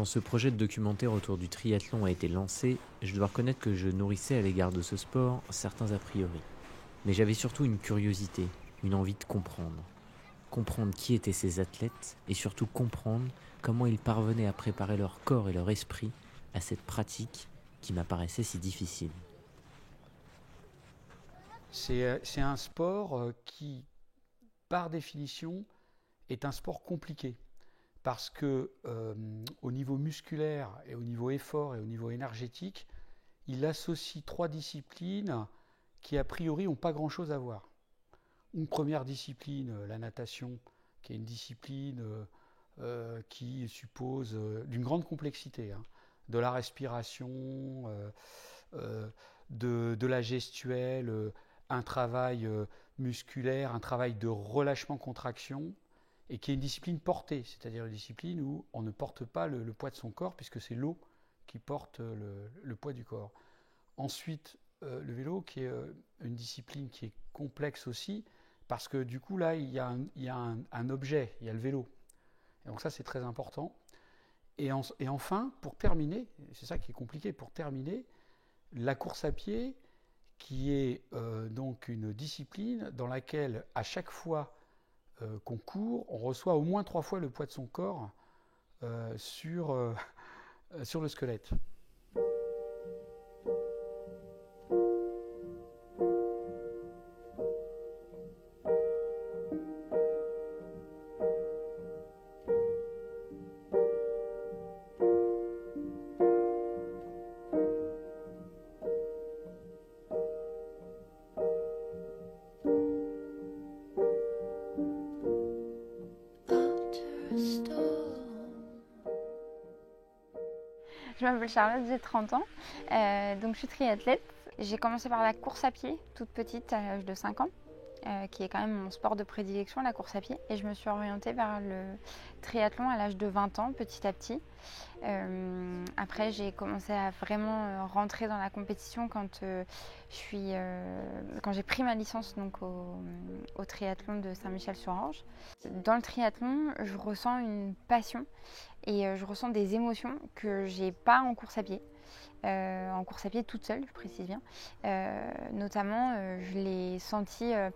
Quand ce projet de documentaire autour du triathlon a été lancé, je dois reconnaître que je nourrissais à l'égard de ce sport certains a priori. Mais j'avais surtout une curiosité, une envie de comprendre. Comprendre qui étaient ces athlètes et surtout comprendre comment ils parvenaient à préparer leur corps et leur esprit à cette pratique qui m'apparaissait si difficile. C'est un sport qui, par définition, est un sport compliqué. Parce que au niveau musculaire et au niveau effort et au niveau énergétique, il associe trois disciplines qui a priori n'ont pas grand-chose à voir. Une première discipline, la natation, qui est une discipline qui suppose d'une grande complexité, hein, de la respiration, de la gestuelle, un travail musculaire, un travail de relâchement-contraction, et qui est une discipline portée, c'est-à-dire une discipline où on ne porte pas le poids de son corps, puisque c'est l'eau qui porte le poids du corps. Ensuite, le vélo, qui est une discipline qui est complexe aussi, parce que du coup, là, il y a un objet, il y a le vélo. Et donc ça, c'est très important. Et enfin, pour terminer, c'est ça qui est compliqué, pour terminer, la course à pied, qui est donc une discipline dans laquelle, à chaque fois qu'on court, on reçoit au moins 3 fois le poids de son corps sur le squelette. Je m'appelle Charlotte, j'ai 30 ans, donc je suis triathlète. J'ai commencé par la course à pied, toute petite, à l'âge de 5 ans, qui est quand même mon sport de prédilection, la course à pied. Et je me suis orientée vers le triathlon à l'âge de 20 ans, petit à petit. Après, j'ai commencé à vraiment rentrer dans la compétition quand j'ai pris ma licence donc, au triathlon de Saint-Michel-sur-Orge. Dans le triathlon, je ressens une passion et je ressens des émotions que j'ai pas en course à pied. En course à pied toute seule, je précise bien. Notamment, je l'ai senti à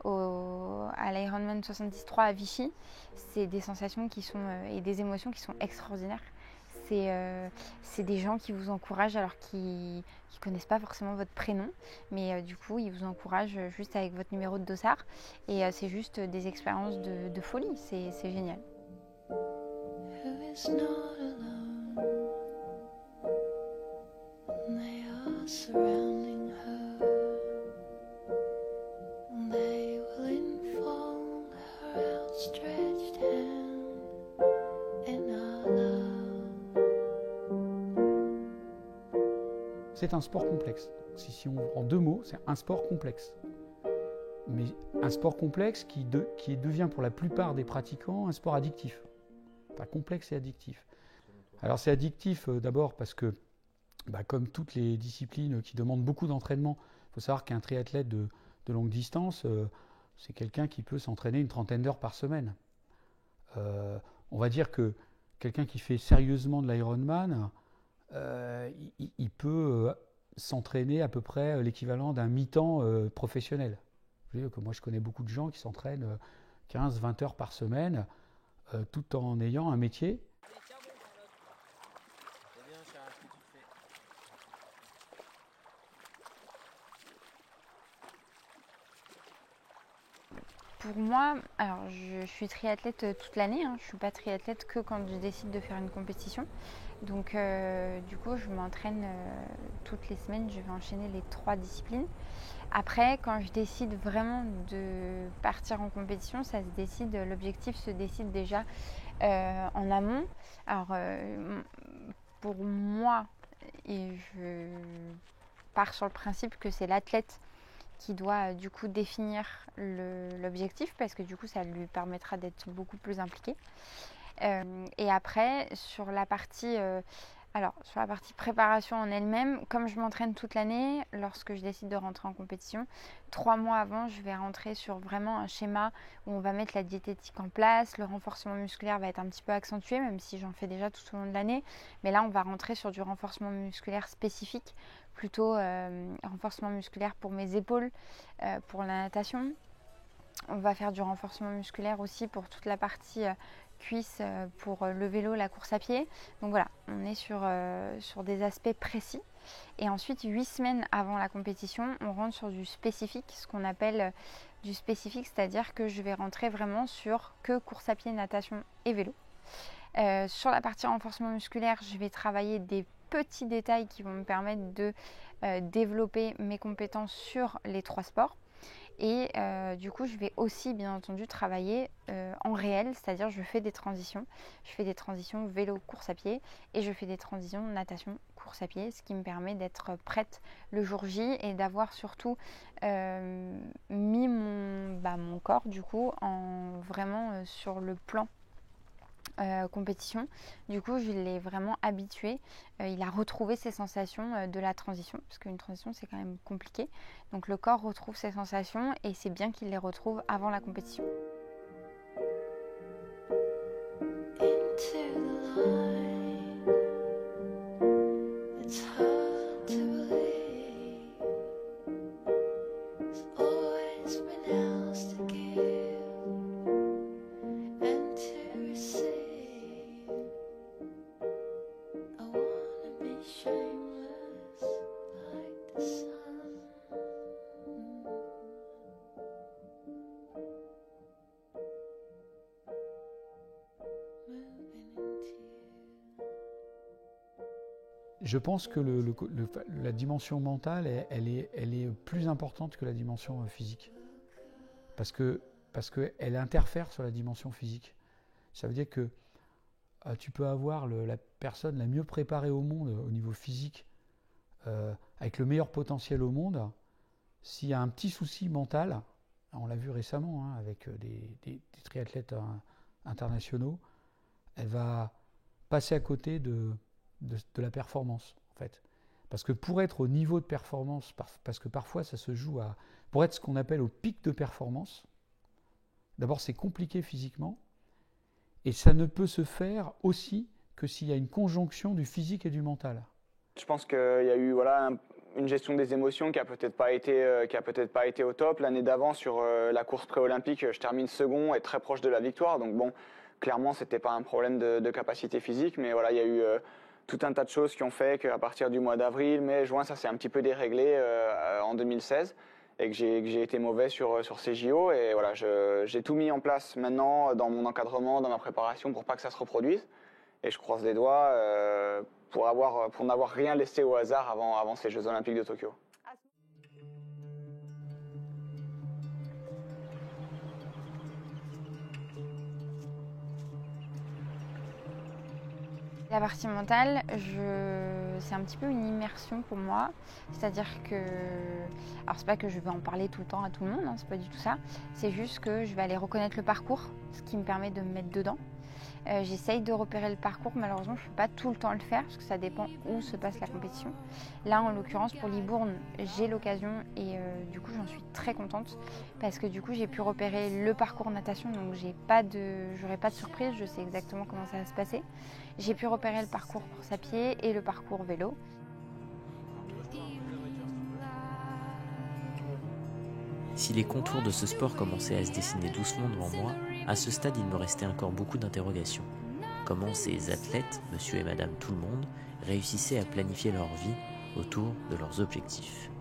l'Ironman 73 à Vichy. C'est des sensations et des émotions qui sont extraordinaires. C'est des gens qui vous encouragent alors qu'ils ne connaissent pas forcément votre prénom, mais du coup ils vous encouragent juste avec votre numéro de dossard et c'est juste des expériences de folie, c'est génial. C'est un sport complexe. Si on en 2 mots, c'est un sport complexe. Mais un sport complexe qui devient pour la plupart des pratiquants un sport addictif. Enfin, complexe et addictif. Alors c'est addictif d'abord parce que, comme toutes les disciplines qui demandent beaucoup d'entraînement, il faut savoir qu'un triathlète de longue distance, c'est quelqu'un qui peut s'entraîner une 30aine d'heures par semaine. On va dire que quelqu'un qui fait sérieusement de l'Ironman, il peut s'entraîner à peu près l'équivalent d'un mi-temps professionnel. Moi, je connais beaucoup de gens qui s'entraînent 15-20 heures par semaine, tout en ayant un métier. Pour moi, alors je suis triathlète toute l'année, hein. Je ne suis pas triathlète que quand je décide de faire une compétition. Donc du coup, je m'entraîne toutes les semaines, je vais enchaîner les 3 disciplines. Après, quand je décide vraiment de partir en compétition, l'objectif se décide déjà en amont. Alors pour moi, et je pars sur le principe que c'est l'athlète qui doit du coup définir l'objectif parce que du coup ça lui permettra d'être beaucoup plus impliqué. Et après sur la partie Alors, sur la partie préparation en elle-même, comme je m'entraîne toute l'année, lorsque je décide de rentrer en compétition, 3 mois avant, je vais rentrer sur vraiment un schéma où on va mettre la diététique en place. Le renforcement musculaire va être un petit peu accentué, même si j'en fais déjà tout au long de l'année. Mais là, on va rentrer sur du renforcement musculaire spécifique, plutôt renforcement musculaire pour mes épaules, pour la natation. On va faire du renforcement musculaire aussi pour toute la partie cuisse, pour le vélo, la course à pied. Donc voilà, on est sur des aspects précis. Et ensuite, 8 semaines avant la compétition, on rentre sur du spécifique, ce qu'on appelle du spécifique, c'est-à-dire que je vais rentrer vraiment sur que course à pied, natation et vélo. Sur la partie renforcement musculaire, je vais travailler des petits détails qui vont me permettre de développer mes compétences sur les 3 sports. Et du coup, je vais aussi, bien entendu, travailler en réel, c'est-à-dire je fais des transitions. Je fais des transitions vélo, course à pied et je fais des transitions natation, course à pied, ce qui me permet d'être prête le jour J et d'avoir surtout mis mon corps, du coup, vraiment sur le plan compétition. Du coup, je l'ai vraiment habitué. Il a retrouvé ses sensations de la transition, parce qu'une transition, c'est quand même compliqué. Donc le corps retrouve ses sensations et c'est bien qu'il les retrouve avant la compétition. Je pense que la dimension mentale, elle est plus importante que la dimension physique. Parce qu'elle interfère sur la dimension physique. Ça veut dire que tu peux avoir la personne la mieux préparée au monde au niveau physique, avec le meilleur potentiel au monde. S'il y a un petit souci mental, on l'a vu récemment avec des triathlètes internationaux, elle va passer à côté de la performance, en fait. Parce que pour être au niveau de performance, parce que parfois ça se joue pour être ce qu'on appelle au pic de performance, d'abord c'est compliqué physiquement, et ça ne peut se faire aussi que s'il y a une conjonction du physique et du mental. Je pense qu'il y a eu une gestion des émotions qui a peut-être pas été au top. L'année d'avant, sur la course pré-olympique, je termine second et très proche de la victoire. Donc bon, clairement, c'était pas un problème de capacité physique, mais voilà, il y a eu tout un tas de choses qui ont fait qu'à partir du mois d'avril, mai, juin, ça s'est un petit peu déréglé en 2016 et que j'ai été mauvais sur ces JO. Et voilà, j'ai tout mis en place maintenant dans mon encadrement, dans ma préparation pour pas que ça se reproduise. Et je croise les doigts pour n'avoir rien laissé au hasard avant ces Jeux Olympiques de Tokyo. La partie mentale, c'est un petit peu une immersion pour moi. C'est-à-dire que, alors c'est pas que je vais en parler tout le temps à tout le monde, c'est pas du tout ça. C'est juste que je vais aller reconnaître le parcours, ce qui me permet de me mettre dedans. J'essaye de repérer le parcours, malheureusement je ne peux pas tout le temps le faire parce que ça dépend où se passe la compétition. Là en l'occurrence pour Libourne j'ai l'occasion et du coup j'en suis très contente parce que du coup j'ai pu repérer le parcours natation, donc j'aurai pas de surprise, je sais exactement comment ça va se passer. J'ai pu repérer le parcours course à pied et le parcours vélo. Si les contours de ce sport commençaient à se dessiner doucement devant moi, à ce stade il me restait encore beaucoup d'interrogations. Comment ces athlètes, monsieur et madame tout le monde, réussissaient à planifier leur vie autour de leurs objectifs.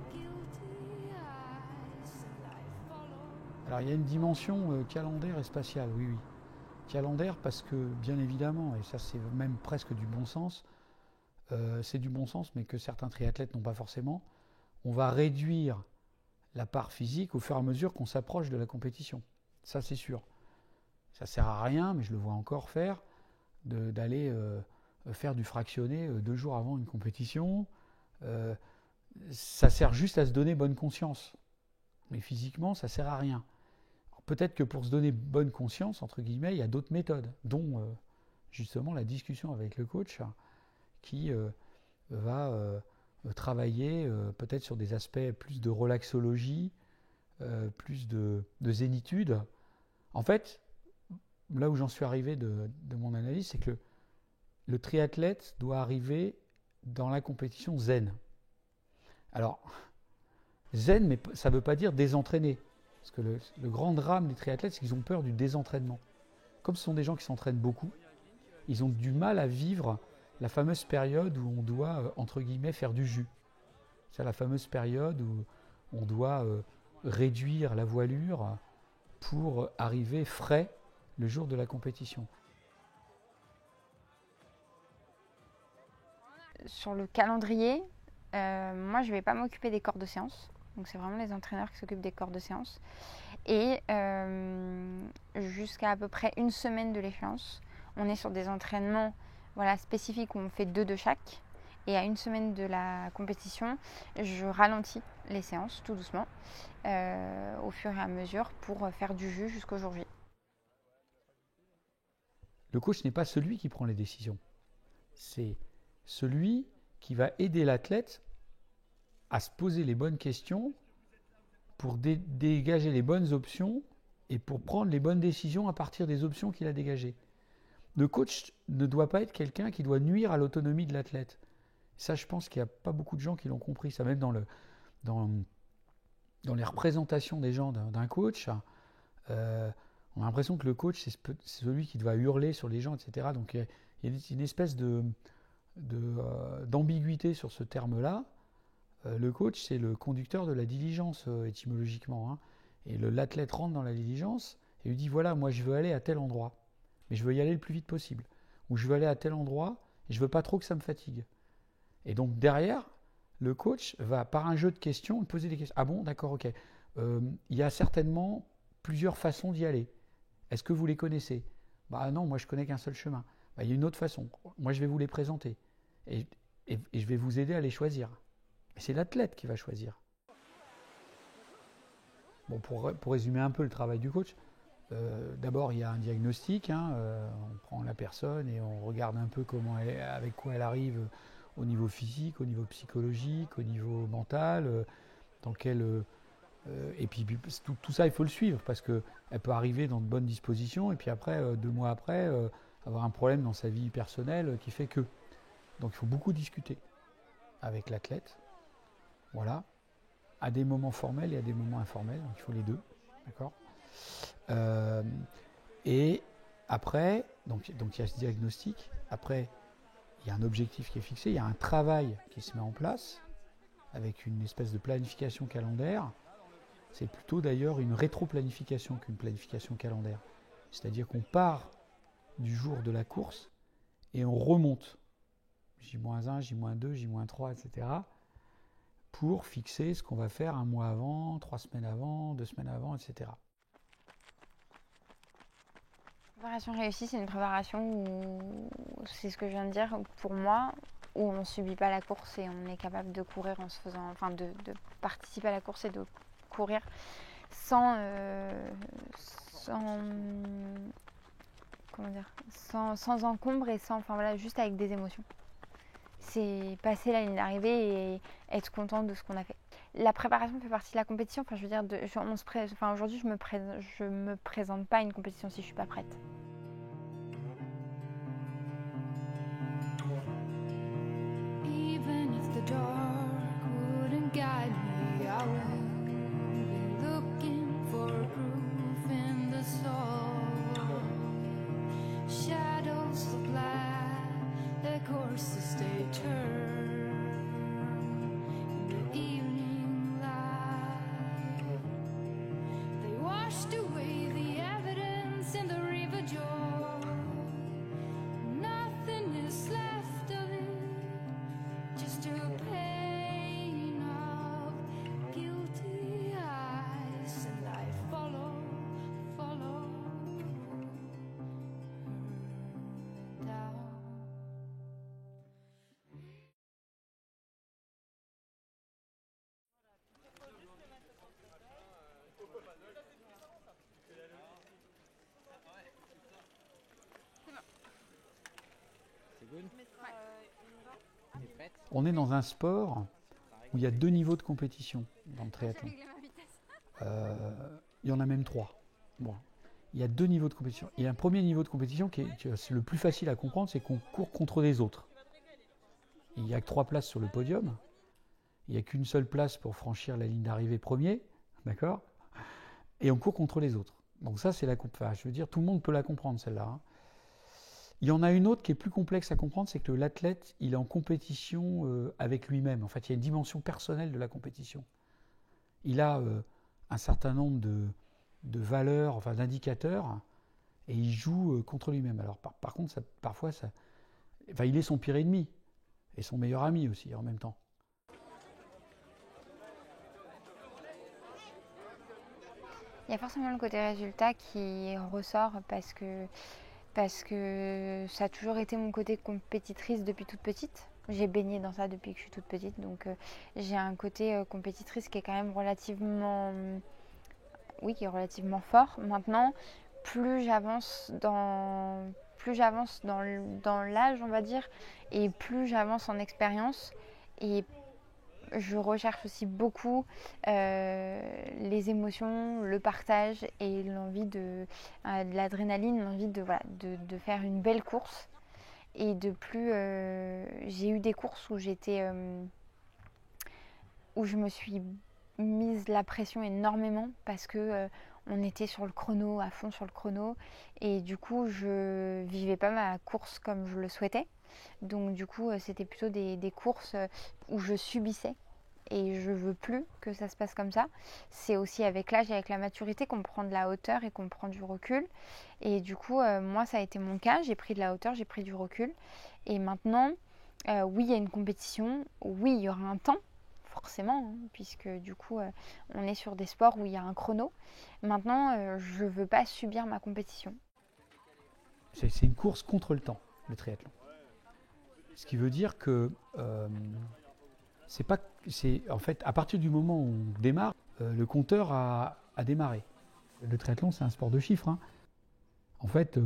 Alors il y a une dimension calendaire et spatiale, oui. Calendaire parce que, bien évidemment, et ça c'est même presque du bon sens, c'est du bon sens mais que certains triathlètes n'ont pas forcément, on va réduire la part physique au fur et à mesure qu'on s'approche de la compétition. Ça, c'est sûr. Ça ne sert à rien, mais je le vois encore faire, d'aller faire du fractionné 2 jours avant une compétition. Ça sert juste à se donner bonne conscience. Mais physiquement, ça ne sert à rien. Alors, peut-être que pour se donner bonne conscience, entre guillemets, il y a d'autres méthodes, dont justement la discussion avec le coach, qui va travailler peut-être sur des aspects plus de relaxologie, plus de zénitude. En fait, là où j'en suis arrivé de mon analyse, c'est que le triathlète doit arriver dans la compétition zen. Alors, zen, mais ça ne veut pas dire désentraîné. Parce que le grand drame des triathlètes, c'est qu'ils ont peur du désentraînement. Comme ce sont des gens qui s'entraînent beaucoup, ils ont du mal à vivre la fameuse période où on doit, entre guillemets, faire du jus. C'est la fameuse période où on doit réduire la voilure pour arriver frais le jour de la compétition. Sur le calendrier, moi je ne vais pas m'occuper des corps de séance. Donc c'est vraiment les entraîneurs qui s'occupent des corps de séance. Et jusqu'à à peu près une semaine de l'échéance, on est sur des entraînements spécifiques où on fait 2 de chaque. Et à une semaine de la compétition, je ralentis les séances tout doucement au fur et à mesure pour faire du jus jusqu'au jour J. Le coach n'est pas celui qui prend les décisions. C'est celui qui va aider l'athlète à se poser les bonnes questions pour dégager les bonnes options et pour prendre les bonnes décisions à partir des options qu'il a dégagées. Le coach ne doit pas être quelqu'un qui doit nuire à l'autonomie de l'athlète. Ça, je pense qu'il n'y a pas beaucoup de gens qui l'ont compris. Ça, même dans les représentations des gens d'un coach, on a l'impression que le coach, c'est celui qui doit hurler sur les gens, etc. Donc, il y a une espèce d'ambiguïté sur ce terme-là. Le coach, c'est le conducteur de la diligence, étymologiquement. Et l'athlète rentre dans la diligence et lui dit, voilà, moi, je veux aller à tel endroit, mais je veux y aller le plus vite possible. Ou je veux aller à tel endroit et je ne veux pas trop que ça me fatigue. Et donc, derrière, le coach va, par un jeu de questions, poser des questions. Ah bon, d'accord, ok. Il y a certainement plusieurs façons d'y aller. Est-ce que vous les connaissez? Bah non, moi, je connais qu'un seul chemin. Bah, il y a une autre façon. Moi, je vais vous les présenter. Et je vais vous aider à les choisir. Et c'est l'athlète qui va choisir. Bon, pour résumer un peu le travail du coach, d'abord, il y a un diagnostic. On prend la personne et on regarde un peu avec quoi elle arrive au niveau physique, au niveau psychologique, au niveau mental, et puis tout ça, il faut le suivre parce qu'elle peut arriver dans de bonnes dispositions et puis après, 2 mois après, avoir un problème dans sa vie personnelle qui fait que. Donc il faut beaucoup discuter avec l'athlète, voilà, à des moments formels et à des moments informels, donc il faut les deux, d'accord. Et après, donc il y a ce diagnostic, après il y a un objectif qui est fixé, il y a un travail qui se met en place avec une espèce de planification calendaire. C'est plutôt d'ailleurs une rétro-planification qu'une planification calendaire. C'est-à-dire qu'on part du jour de la course et on remonte J-1, J-2, J-3, etc. pour fixer ce qu'on va faire 1 mois avant, 3 semaines avant, 2 semaines avant, etc. Préparation réussie, c'est une préparation où, c'est ce que je viens de dire, pour moi, où on ne subit pas la course et on est capable de courir en se faisant, enfin de participer à la course et de courir sans encombre et juste avec des émotions. C'est passer la ligne d'arrivée et être content de ce qu'on a fait. La préparation fait partie de la compétition. Enfin, je veux dire, aujourd'hui, je me présente pas à une compétition si je suis pas prête. Even if the dark wouldn't guide me, I would be looking for proof in the soul. Shadows look like their courses stay turned in the evening light. They washed away the evidence in the river Jordan. Nothing is left of it, just a pain of guilty eyes, and I follow her down. C'est good? Ouais. On est dans un sport où il y a 2 niveaux de compétition dans le triathlon. Il y en a même 3. Bon. Il y a 2 niveaux de compétition. Il y a un premier niveau de compétition qui est le plus facile à comprendre, c'est qu'on court contre les autres. Il n'y a que 3 places sur le podium. Il n'y a qu'une seule place pour franchir la ligne d'arrivée premier, d'accord? Et on court contre les autres. Donc ça, c'est je veux dire, tout le monde peut la comprendre, celle-là. Hein. Il y en a une autre qui est plus complexe à comprendre, c'est que l'athlète, il est en compétition avec lui-même. En fait, il y a une dimension personnelle de la compétition. Il a un certain nombre de valeurs, enfin d'indicateurs, et il joue contre lui-même. Alors par contre, parfois, il est son pire ennemi, et son meilleur ami aussi, en même temps. Il y a forcément le côté résultat qui ressort parce que ça a toujours été mon côté compétitrice depuis toute petite. J'ai baigné dans ça depuis que je suis toute petite, donc j'ai un côté compétitrice qui est quand même relativement fort. Maintenant, plus j'avance dans l'âge, on va dire, et plus j'avance en expérience, et je recherche aussi beaucoup les émotions, le partage et l'envie de l'adrénaline, l'envie de faire une belle course. Et de plus, j'ai eu des courses où où je me suis mise la pression énormément parce que on était sur le chrono, à fond sur le chrono, et du coup je vivais pas ma course comme je le souhaitais. Donc du coup c'était plutôt des courses où je subissais, et je veux plus que ça se passe comme ça. C'est aussi avec l'âge et avec la maturité qu'on prend de la hauteur et qu'on prend du recul. Et du coup, moi, ça a été mon cas. J'ai pris de la hauteur, j'ai pris du recul. Et maintenant, oui, il y a une compétition. Oui, il y aura un temps, forcément, hein, puisque du coup, on est sur des sports où il y a un chrono. Maintenant, je ne veux pas subir ma compétition. C'est une course contre le temps, le triathlon. Ce qui veut dire que... en fait, à partir du moment où on démarre, le compteur a démarré. Le triathlon, c'est un sport de chiffres. Hein. En fait,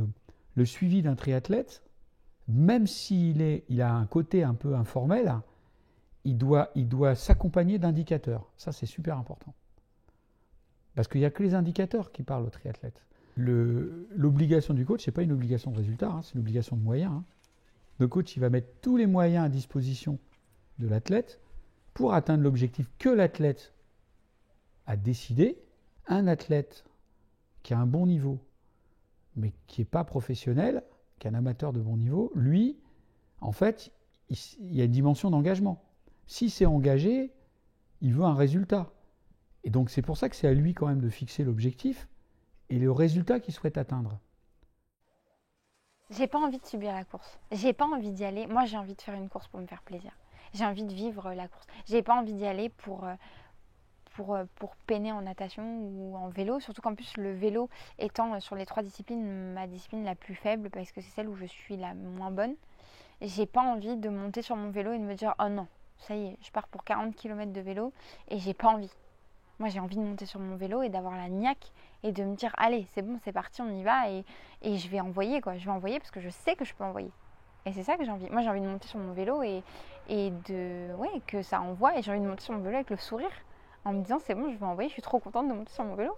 le suivi d'un triathlète, même s'il a un côté un peu informel, il doit s'accompagner d'indicateurs. Ça, c'est super important. Parce qu'il n'y a que les indicateurs qui parlent au triathlète. L'obligation du coach, ce n'est pas une obligation de résultat, hein, c'est une obligation de moyens. Hein. Le coach, il va mettre tous les moyens à disposition de l'athlète pour atteindre l'objectif que l'athlète a décidé. Un athlète qui a un bon niveau, mais qui n'est pas professionnel, qui est un amateur de bon niveau, lui, en fait, il y a une dimension d'engagement. S'il s'est engagé, il veut un résultat. Et donc c'est pour ça que c'est à lui quand même de fixer l'objectif et le résultat qu'il souhaite atteindre. J'ai pas envie de subir la course. J'ai pas envie d'y aller. Moi, j'ai envie de faire une course pour me faire plaisir. J'ai envie de vivre la course. J'ai pas envie d'y aller pour peiner en natation ou en vélo. Surtout qu'en plus, le vélo étant sur les 3 disciplines, ma discipline la plus faible, parce que c'est celle où je suis la moins bonne. J'ai pas envie de monter sur mon vélo et de me dire « Oh non, ça y est, je pars pour 40 km de vélo » et j'ai pas envie. Moi, j'ai envie de monter sur mon vélo et d'avoir la niaque et de me dire « Allez, c'est bon, c'est parti, on y va » et je vais envoyer, quoi. Je vais envoyer parce que je sais que je peux envoyer. Et c'est ça que j'ai envie. Moi, j'ai envie de monter sur mon vélo et que ça envoie. Et j'ai envie de monter sur mon vélo avec le sourire en me disant c'est bon, je vais envoyer, je suis trop contente de monter sur mon vélo.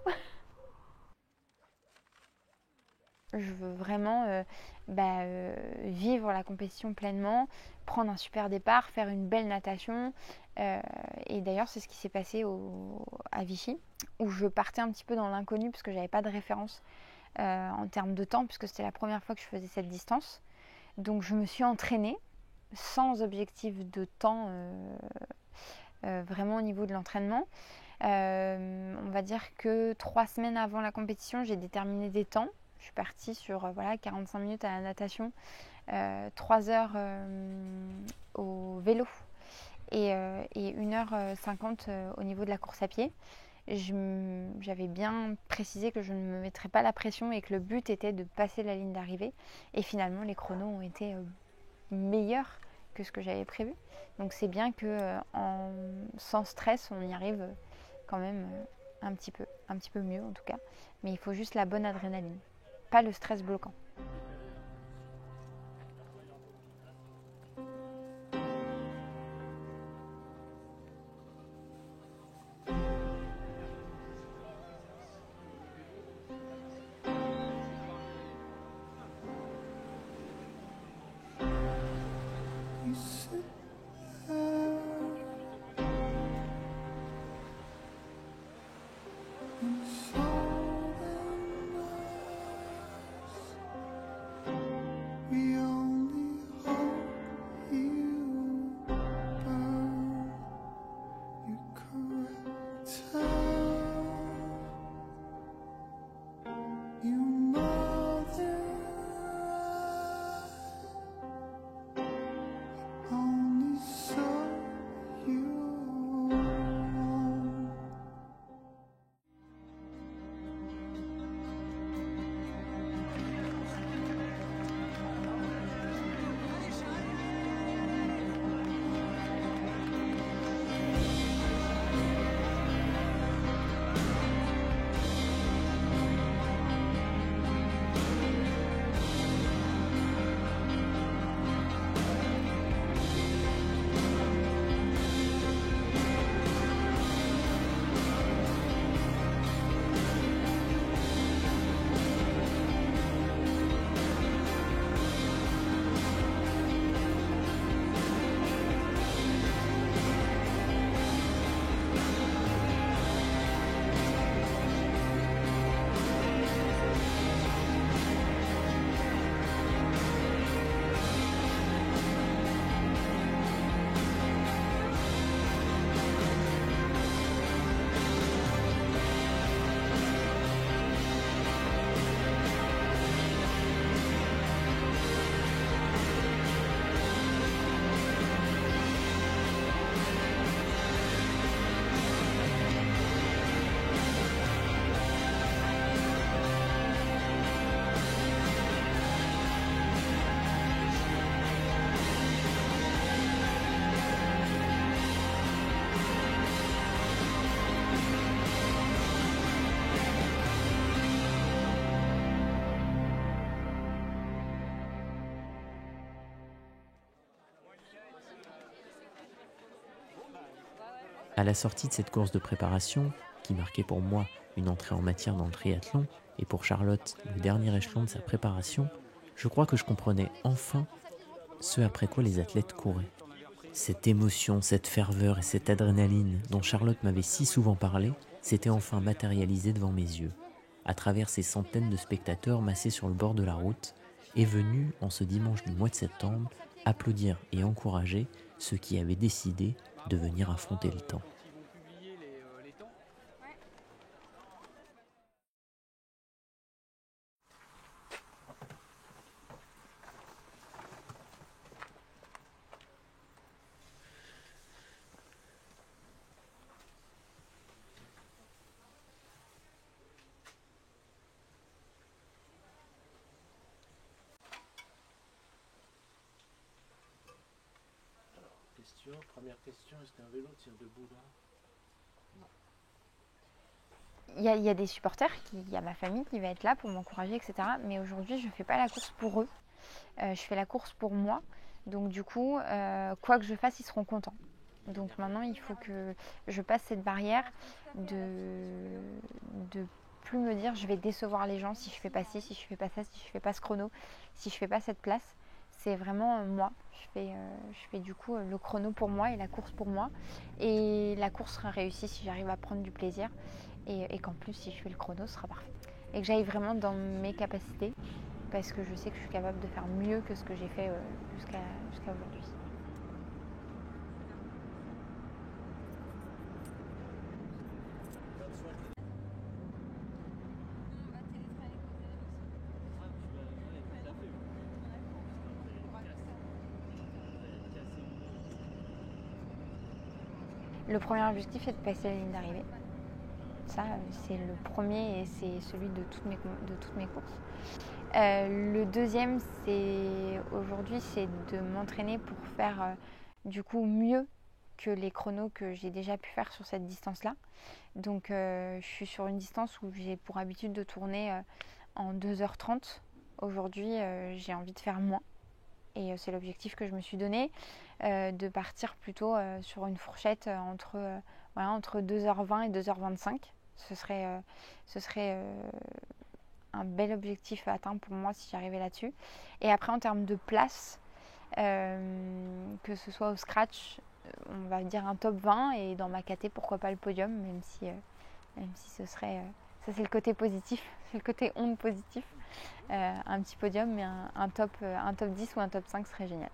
Je veux vraiment vivre la compétition pleinement, prendre un super départ, faire une belle natation. Et d'ailleurs, c'est ce qui s'est passé à Vichy, où je partais un petit peu dans l'inconnu parce que j'avais pas de référence en termes de temps, puisque c'était la première fois que je faisais cette distance. Donc je me suis entraînée sans objectif de temps vraiment au niveau de l'entraînement. On va dire que 3 semaines avant la compétition, j'ai déterminé des temps. Je suis partie sur 45 minutes à la natation, 3 heures au vélo et 1h50 au niveau de la course à pied. J'avais bien précisé que je ne me mettrais pas la pression et que le but était de passer la ligne d'arrivée. Et finalement, les chronos ont été meilleurs que ce que j'avais prévu. Donc c'est bien que sans stress, on y arrive quand même un petit peu mieux en tout cas. Mais il faut juste la bonne adrénaline, pas le stress bloquant. À la sortie de cette course de préparation, qui marquait pour moi une entrée en matière dans le triathlon, et pour Charlotte le dernier échelon de sa préparation, je crois que je comprenais enfin ce après quoi les athlètes couraient. Cette émotion, cette ferveur et cette adrénaline dont Charlotte m'avait si souvent parlé, s'était enfin matérialisée devant mes yeux. À travers ces centaines de spectateurs massés sur le bord de la route, est venu, en ce dimanche du mois de septembre, applaudir et encourager ceux qui avaient décidé de venir affronter le temps. Première question, est-ce qu'un vélo tient debout là? Il y a des supporters, il y a ma famille qui va être là pour m'encourager, etc. Mais aujourd'hui, je ne fais pas la course pour eux. Je fais la course pour moi. Donc du coup, quoi que je fasse, ils seront contents. Donc maintenant, il faut que je passe cette barrière de plus me dire je vais décevoir les gens si je fais pas ci, si je fais pas ça, si je fais pas ce chrono, si je fais pas cette place. C'est vraiment moi. Je fais du coup le chrono pour moi et la course pour moi. Et la course sera réussie si j'arrive à prendre du plaisir. Et qu'en plus, si je fais le chrono, ce sera parfait. Et que j'aille vraiment dans mes capacités. Parce que je sais que je suis capable de faire mieux que ce que j'ai fait jusqu'à aujourd'hui. Le premier objectif est de passer la ligne d'arrivée. Ça, c'est le premier et c'est celui de toutes mes courses. Le deuxième, aujourd'hui, c'est de m'entraîner pour faire du coup mieux que les chronos que j'ai déjà pu faire sur cette distance-là. Donc, je suis sur une distance où j'ai pour habitude de tourner en 2h30. Aujourd'hui, j'ai envie de faire moins. Et c'est l'objectif que je me suis donné, de partir plutôt sur une fourchette entre 2h20 et 2h25. Ce serait un bel objectif à atteindre pour moi si j'arrivais là-dessus. Et après, en termes de place, que ce soit au scratch, on va dire un top 20 et dans ma KT, pourquoi pas le podium, même si ce serait... ça, c'est le côté positif, c'est le côté onde positif. Un petit podium, mais un top 10 ou un top 5 serait génial.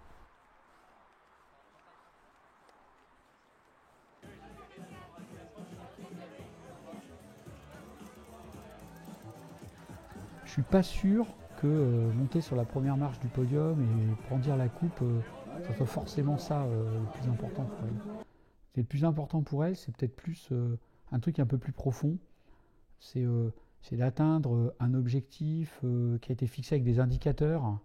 suis pas sûr que monter sur la première marche du podium et brandir la coupe, ça soit forcément ça le plus important pour elle. Et le plus important pour elle, c'est peut-être plus un truc un peu plus profond. C'est d'atteindre un objectif qui a été fixé avec des indicateurs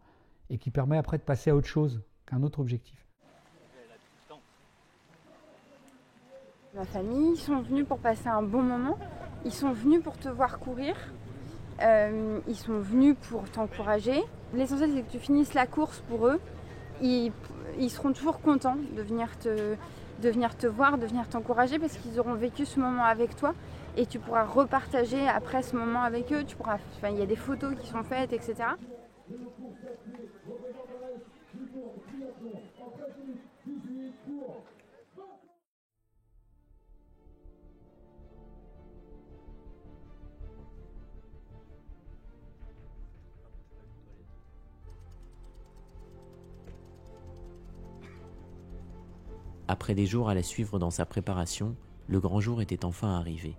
et qui permet après de passer à autre chose qu'un autre objectif. Ma famille, ils sont venus pour passer un bon moment, ils sont venus pour te voir courir, ils sont venus pour t'encourager. L'essentiel, c'est que tu finisses la course pour eux. Ils seront toujours contents de venir te voir, de venir t'encourager parce qu'ils auront vécu ce moment avec toi et tu pourras repartager après ce moment avec eux. Il y a des photos qui sont faites, etc. Après des jours à la suivre dans sa préparation, le grand jour était enfin arrivé.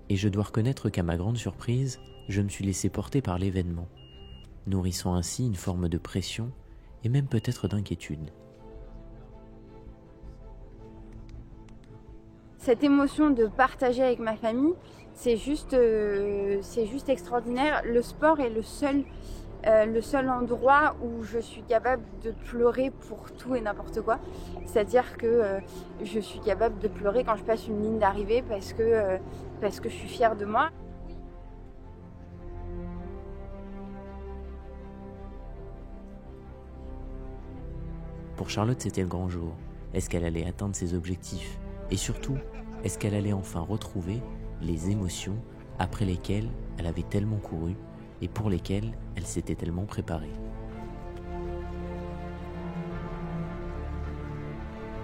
Et je dois reconnaître qu'à ma grande surprise, je me suis laissé porter par l'événement, nourrissant ainsi une forme de pression et même peut-être d'inquiétude. Cette émotion de partager avec ma famille, c'est juste extraordinaire. Le sport est le seul endroit où je suis capable de pleurer pour tout et n'importe quoi. C'est-à-dire que je suis capable de pleurer quand je passe une ligne d'arrivée parce que je suis fière de moi. Pour Charlotte, c'était le grand jour. Est-ce qu'elle allait atteindre ses objectifs? Et surtout, est-ce qu'elle allait enfin retrouver les émotions après lesquelles elle avait tellement couru et pour lesquelles elle s'était tellement préparée?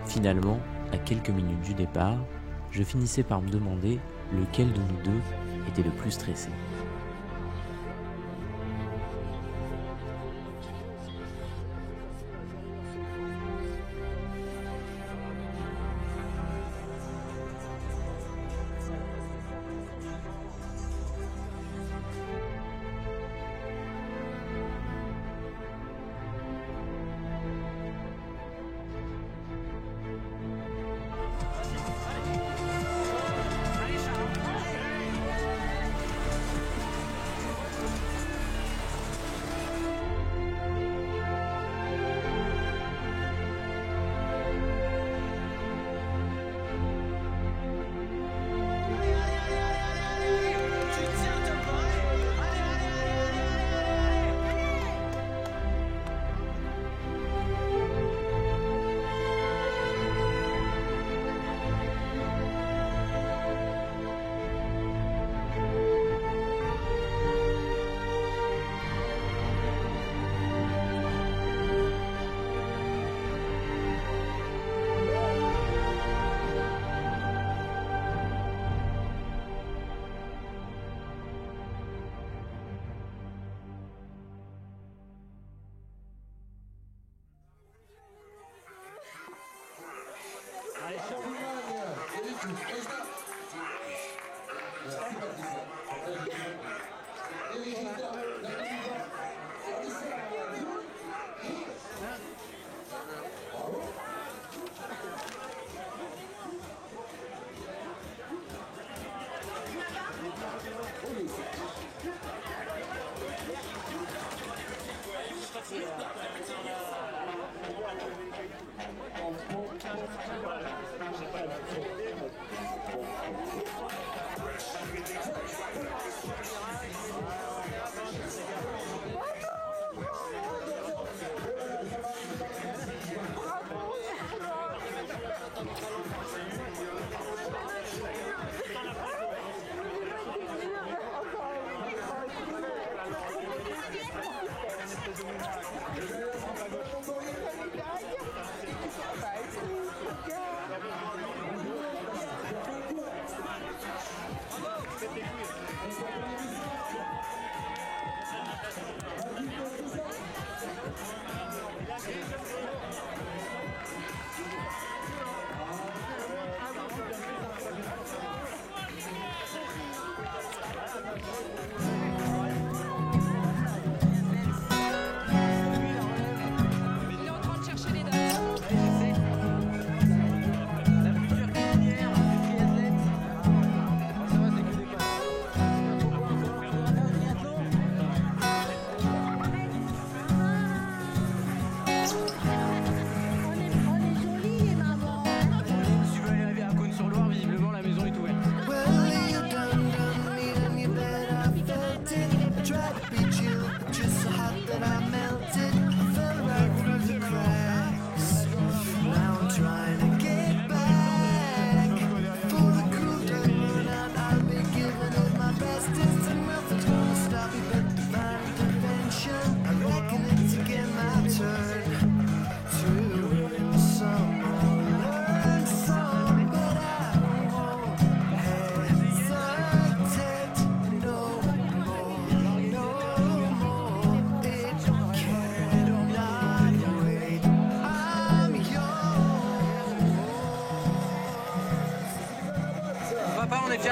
Finalement, à quelques minutes du départ, je finissais par me demander lequel de nous deux était le plus stressé.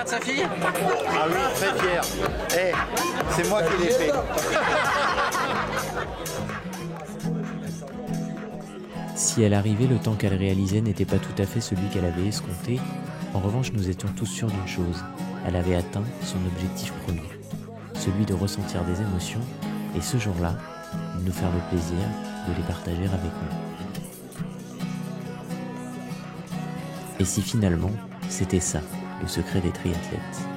fier de sa fille? Ah oui, très fier. C'est moi qui l'ai fait. Si elle arrivait, le temps qu'elle réalisait n'était pas tout à fait celui qu'elle avait escompté. En revanche, nous étions tous sûrs d'une chose. Elle avait atteint son objectif premier, celui de ressentir des émotions, et ce jour-là, de nous faire le plaisir de les partager avec nous. Et si finalement, c'était ça, le secret des triathlètes?